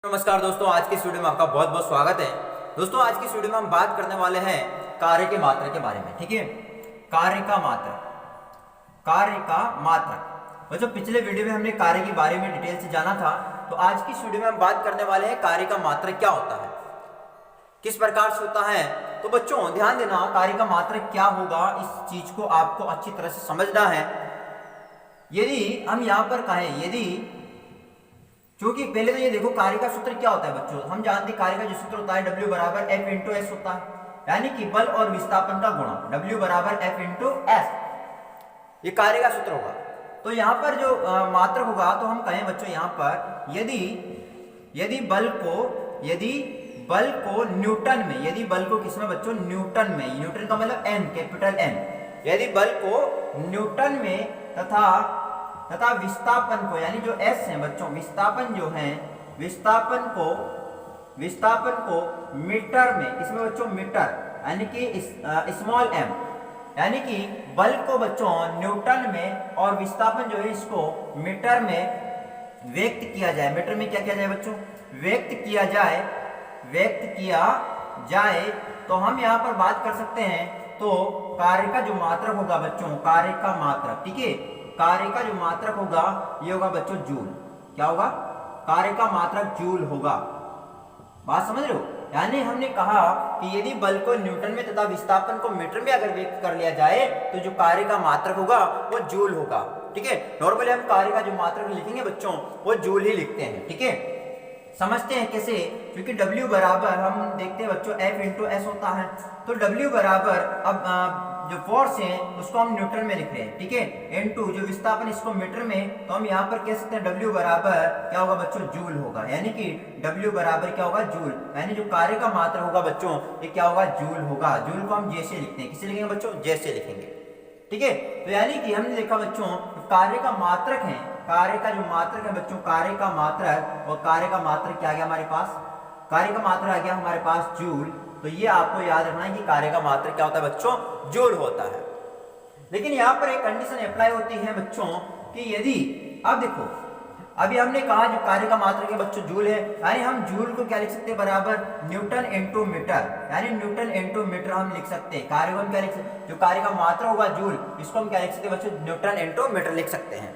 नमस्कार दोस्तों, आज की इस वीडियो में आपका बहुत बहुत स्वागत है। दोस्तों, आज की इस वीडियो में हम बात करने वाले हैं कार्य के मात्रक के बारे में। ठीक है, कार्य का मात्रक। बच्चों, पिछले वीडियो में हमने कार्य के बारे में डिटेल से जाना था, तो आज की इस वीडियो में हम बात करने वाले हैं कार्य का मात्रक क्या होता है, किस प्रकार से होता है। तो बच्चों ध्यान देना, कार्य का मात्रक क्या होगा, इस चीज को आपको अच्छी तरह से समझना है। यदि हम यहाँ पर कहें, यदि क्योंकि पहले तो ये देखो कार्य का सूत्र क्या होता है बच्चों, हम जानते हैं कार्य का जो सूत्र होता है W बराबर F इंटू एस होता है, यानी कि बल और विस्थापन का गुणा W बराबर F इंटू एस, ये कार्य का सूत्र होगा। तो यहाँ पर जो मात्रक होगा, तो हम कहें बच्चों यहाँ पर यदि बल को न्यूटन में, यदि बल को किसमें बच्चों, न्यूटन में, न्यूटन का मतलब N, कैपिटल N, यदि बल को न्यूटन में तथा विस्थापन को, यानी जो S है बच्चों, विस्थापन जो है, विस्थापन को मीटर में, किसमें बच्चों, मीटर, यानी कि स्मॉल m, यानी कि बल को बच्चों न्यूटन में और विस्थापन जो है इसको मीटर में व्यक्त किया जाए। मीटर में क्या किया जाए बच्चों, व्यक्त किया जाए, तो हम यहाँ पर बात कर सकते हैं। तो कार्य का जो मात्रक होगा बच्चों, कार्य का मात्रक, ठीक है, कार्य का जो मात्रक होगा ये होगा बच्चों जूल। क्या होगा, कार्य का मात्रक जूल होगा। बात समझ रहे हो, यानी हमने कहा कि यदि बल को न्यूटन में तथा विस्थापन को मीटर में अगर व्यक्त कर लिया जाए, तो जो कार्य का मात्रक होगा वो जूल होगा। ठीक है, नॉर्मली हम कार्य का जो मात्रक लिखेंगे बच्चों, वो जूल ही लिखते हैं। ठीक है, समझते हैं कैसे, क्योंकि W बराबर हम देखते हैं बच्चों F इंटू एस होता है, तो W बराबर, अब जो फोर्स है उसको हम न्यूटन में लिख रहे हैं, ठीक है, इनटू जो विस्थापन इसको मीटर में, तो हम यहाँ पर कह सकते हैं W बराबर क्या होगा बच्चों, जूल होगा, यानी कि W बराबर क्या होगा, जूल, यानी जो कार्य का मात्रक होगा बच्चों ये क्या होगा, जूल होगा। जूल को हम जैसे लिखते हैं, किसे लिखेंगे बच्चों, जैसे लिखेंगे। ठीक है, तो यानी कि हमने देखा बच्चों कार्य का मात्रक है, कार्य का जो मात्रक है बच्चों, कार्य का मात्रक, और कार्य का मात्रक क्या आ गया हमारे पास, कार्य का मात्रक आ गया हमारे पास जूल। तो ये आपको याद रखना है कि कार्य का मात्रक क्या होता है बच्चों, जूल होता है। लेकिन यहाँ पर एक कंडीशन अप्लाई होती है बच्चों कि यदि, अब देखो, अभी हमने कहा जो कार्य का मात्रक है बच्चों जूल है, यानी हम जूल को क्या लिख सकते हैं, बराबर न्यूटन इंटू मीटर, यानी न्यूटन इंटू मीटर हम लिख सकते हैं। कार्य को हम क्या लिख सकते हैं, जो कार्य का मात्रक होगा जूल, इसको हम क्या लिख सकते हैं बच्चों, न्यूटन इंटू मीटर लिख सकते हैं।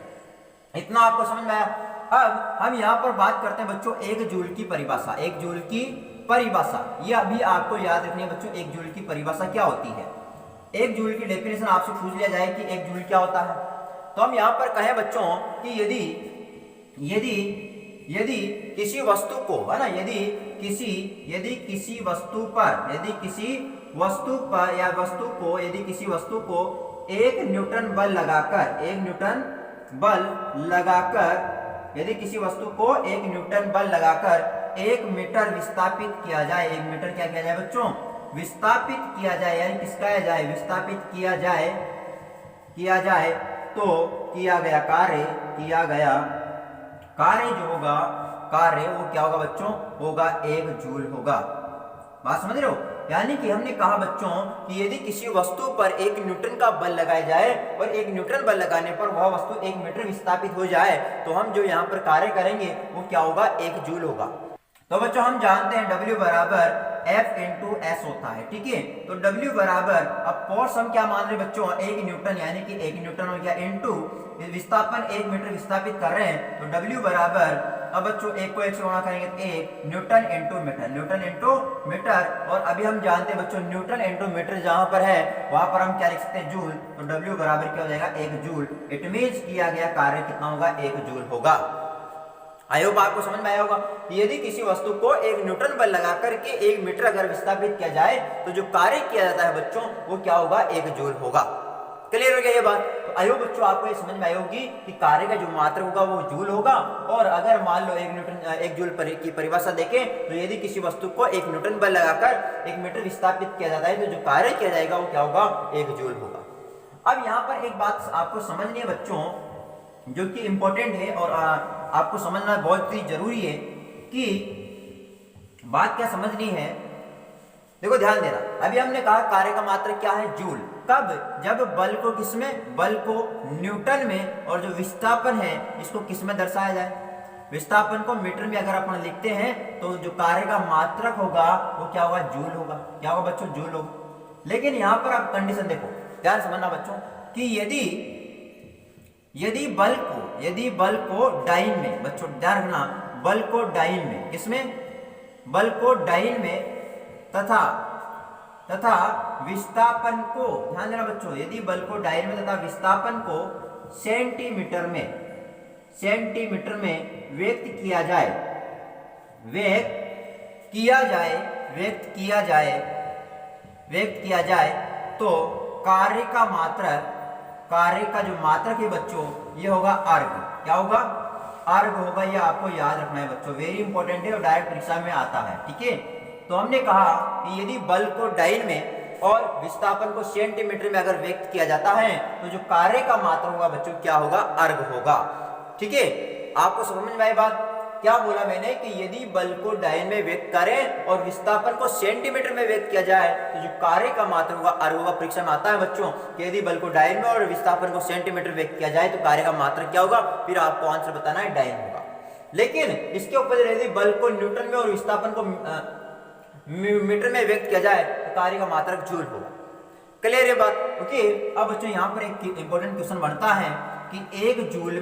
इतना आपको समझ में आया। अब हम यहाँ पर बात करते हैं बच्चों एक जूल की परिभाषा, एक जूल की परिभाषा, ये अभी आपको याद रखनी है बच्चों, एक जूल की परिभाषा क्या होती है। एक जूल की डेफिनेशन आपसे पूछ लिया जाए कि एक जूल क्या होता है, तो हम यहाँ पर कहें बच्चों कि यदि किसी वस्तु को, है ना, यदि किसी वस्तु को एक न्यूटन बल लगाकर, यदि किसी वस्तु को एक न्यूटन बल लगाकर 1 मीटर विस्थापित किया जाए, 1 मीटर क्या किया जाए बच्चों, विस्थापित किया जाए, यानी किसका जाए, विस्थापित किया जाए, तो किया गया कार्य जो होगा, कार्य वो क्या होगा बच्चों, होगा 1 जूल होगा। बात समझ रहे हो, यानी कि हमने कहा बच्चों कि यदि किसी वस्तु पर 1 न्यूटन का बल लगाया जाए और 1 न्यूटन बल लगाने पर वह वस्तु 1 मीटर विस्थापित हो जाए, तो हम जो यहाँ पर कार्य करेंगे वो क्या होगा, 1 जूल होगा। तो बच्चों हम जानते हैं W बराबर F इंटू एस होता है, ठीक है, तो W बराबर, अब फोर्स हम क्या मान रहे हैं बच्चों, 1 न्यूटन, यानी कि 1 न्यूटन हो गया, इंटू विस्थापन 1 मीटर विस्थापित कर रहे हैं, तो W बराबर, अब बच्चों एक को एक से गुणा करेंगे तो 1 न्यूटन इंटू मीटर, और अभी हम जानते हैं बच्चों न्यूटन इंटू मीटर जहां पर है वहां पर हम क्या लिख सकते हैं, जूल, तो W बराबर क्या हो जाएगा, 1 जूल। इट मींस किया गया कार्य कितना होगा, 1 जूल होगा। आई होप आपको समझ में आया होगा। यदि किसी वस्तु को 1 न्यूटन बल लगा करके 1 मीटर अगर विस्थापित किया जाए, तो जो कार्य किया जाता है बच्चों वो क्या होगा, 1 जूल होगा। क्लियर हो गया ये बात। तो आई होप बच्चों आपको ये समझ में आई होगी कि कार्य का जो मात्रक होगा वो जूल होगा। और अगर मान लो 1 जूल की परिभाषा देखें, तो यदि किसी वस्तु को 1 न्यूटन बल लगाकर 1 मीटर विस्थापित किया जाता है, तो जो कार्य किया जाएगा वो क्या होगा, 1 जूल होगा। अब यहाँ पर एक बात आपको समझनी है बच्चों, जो कि इंपॉर्टेंट है और आपको समझना बहुत ही जरूरी है कि बात क्या समझनी है। देखो ध्यान देना, अभी हमने कहा कार्य का मात्रक क्या है, जूल। कब, जब बल को किसमें, बल को न्यूटन में और जो विस्थापन है इसको किसमें दर्शाया जाए, विस्थापन को मीटर में अगर अपन लिखते हैं तो जो कार्य का मात्रक होगा वो क्या होगा, जूल होगा। क्या होगा बच्चों, जूल होगा। लेकिन यहां पर आप कंडीशन देखो, ध्यान समझना बच्चों कि यदि बल को डाइन में, बच्चों ध्यान रखना, बल को डाइन में, किसमें, बल को डाइन में तथा विस्थापन को, ध्यान देना बच्चों, यदि बल को डाइन में तथा विस्थापन को सेंटीमीटर में व्यक्त किया जाए तो कार्य का जो मात्रक है बच्चों ये होगा अर्ग। क्या होगा, अर्ग होगा। ये आपको याद रखना है बच्चों, वेरी इंपॉर्टेंट है और डायरेक्ट परीक्षा में आता है। ठीक है, तो हमने कहा कि यदि बल को डाइन में और विस्थापन को सेंटीमीटर में अगर व्यक्त किया जाता है तो जो कार्य का मात्रक होगा बच्चों क्या होगा, अर्ग होगा। ठीक है, आपको समझ में आई बात। क्या बोला मैंने कि यदि बल को डाइन में व्यक्त करें और विस्थापन को सेंटीमीटर में व्यक्त किया जाए तो जो कार्य का मात्रक होगा अर्ग होगा। परीक्षा में आता है बच्चों कि यदि बल को डाइन में और विस्थापन को सेंटीमीटर व्यक्त किया जाए तो कार्य का मात्रक क्या होगा, फिर आपको आंसर बताना है डाइन होगा। लेकिन इसके ऊपर यदि बल को न्यूटन में और विस्थापन को मीटर में व्यक्त किया जाए तो कार्य का मात्रक जूल होगा। क्लियर है बात। ओके, अब बच्चों यहाँ पर एक इंपॉर्टेंट क्वेश्चन बनता है कि एक जूल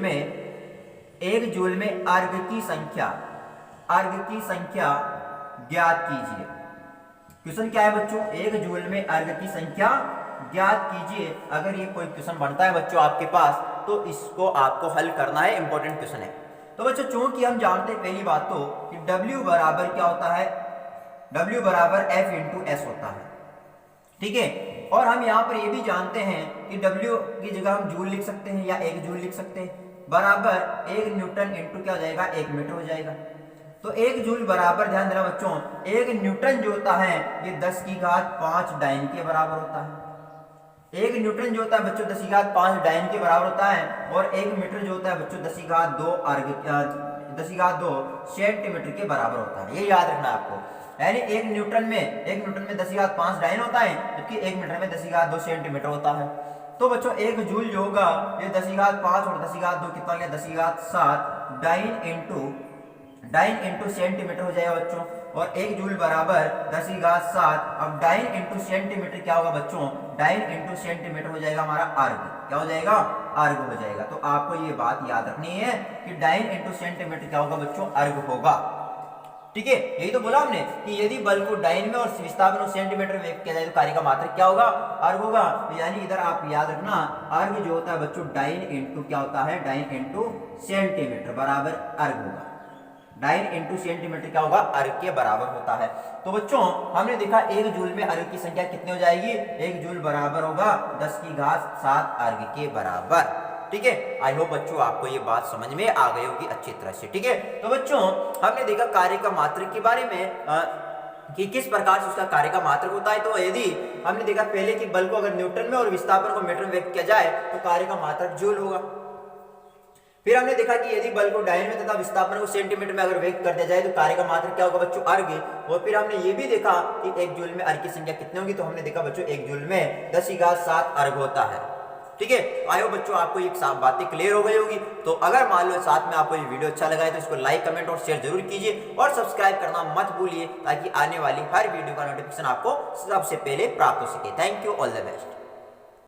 में अर्ग की संख्या ज्ञात कीजिए। क्वेश्चन क्या है बच्चों, एक जूल में अर्ग की संख्या ज्ञात कीजिए। अगर ये कोई क्वेश्चन बनता है बच्चों आपके पास तो इसको आपको हल करना है, इंपॉर्टेंट क्वेश्चन है। तो बच्चों चूंकि हम जानते हैं पहली बात तो कि W बराबर क्या होता है, W बराबर F इंटू एस होता है। ठीक है, और हम यहाँ पर ये भी जानते हैं कि W की जगह हम जूल लिख सकते हैं या 1 जूल लिख सकते हैं, बराबर 1 न्यूटन इंटू क्या हो जाएगा, 1 मीटर हो जाएगा। तो 1 जूल बराबर, ध्यान देना बच्चों, 1 न्यूटन जो होता है ये 10 की घात 5 डाइन के बराबर होता है। 1 न्यूटन जो होता है बच्चों 10 की घात 5 डाइन के बराबर होता है, और 1 मीटर जो होता है बच्चों 10 की घात 2 सेंटीमीटर के बराबर होता है। ये याद रखना है आपको। यानी 1 न्यूटन में 10 की घात 5 डाइन होता है, जबकि 1 मीटर में 10 की घात 2 सेंटीमीटर होता है। तो बच्चों 1 जूल जो होगा ये 10 की घात 5 और 10 की घात 2 कितना हो गया, 10 की घात 7 डाइन इंटू सेंटीमीटर हो जाएगा बच्चों। और 1 जूल बराबर 10 की घात 7, अब डाइन इंटू सेंटीमीटर क्या होगा बच्चों, डाइन इंटू सेंटीमीटर हो जाएगा हमारा अर्ग। क्या हो जाएगा, अर्ग हो जाएगा। तो आपको ये बात याद रखनी है कि डाइन इंटू सेंटीमीटर क्या होगा बच्चों, अर्ग होगा। ठीक है, यही तो बोला हमने कि यदि बल को डाइन में और विस्थापन को सेंटीमीटर में व्यक्त किया जाए तो कार्य का मात्रक क्या होगा, अर्ग होगा। तो यानी इधर आप याद रखना अर्ग जो होता है बच्चों डाइन इंटू क्या होता है, डाइन इंटू सेंटीमीटर बराबर अर्ग होगा। डाइन इंटू सेंटीमीटर क्या होगा, अर्ग के बराबर होता है। तो बच्चों हमने देखा 1 जूल में अर्ग की संख्या कितनी हो जाएगी, 1 जूल बराबर होगा 10 की घात 7 अर्ग के बराबर। ठीक है, आई होप बच्चों आपको ये बात समझ में आ गई होगी अच्छी तरह से। ठीक है, तो बच्चों हमने देखा कार्य का मात्रक के बारे में कि किस प्रकार से उसका कार्य का मात्रक होता है। तो यदि हमने देखा पहले कि बल को अगर न्यूटन में और विस्थापन को मीटर में व्यक्त किया जाए तो कार्य का मात्रक जूल होगा। फिर हमने देखा कि यदि बल को डाइन में तथा विस्थापन को सेंटीमीटर में अगर व्यक्त कर दिया जाए तो कार्य का मात्रक क्या होगा बच्चों, अर्ग। और फिर हमने ये भी देखा कि 1 जूल में अर्ग की संख्या कितनी होगी, तो हमने देखा बच्चों 1 जूल में 10 की घात 7 अर्ग होता है। ठीक है, आई होप बच्चों आपको ये सब बातें क्लियर हो गई होगी। तो अगर मान लो साथ में आपको ये वीडियो अच्छा लगा है तो इसको लाइक, कमेंट और शेयर जरूर कीजिए और सब्सक्राइब करना मत भूलिए ताकि आने वाली हर वीडियो का नोटिफिकेशन आपको सबसे पहले प्राप्त हो सके। Thank you, all the best.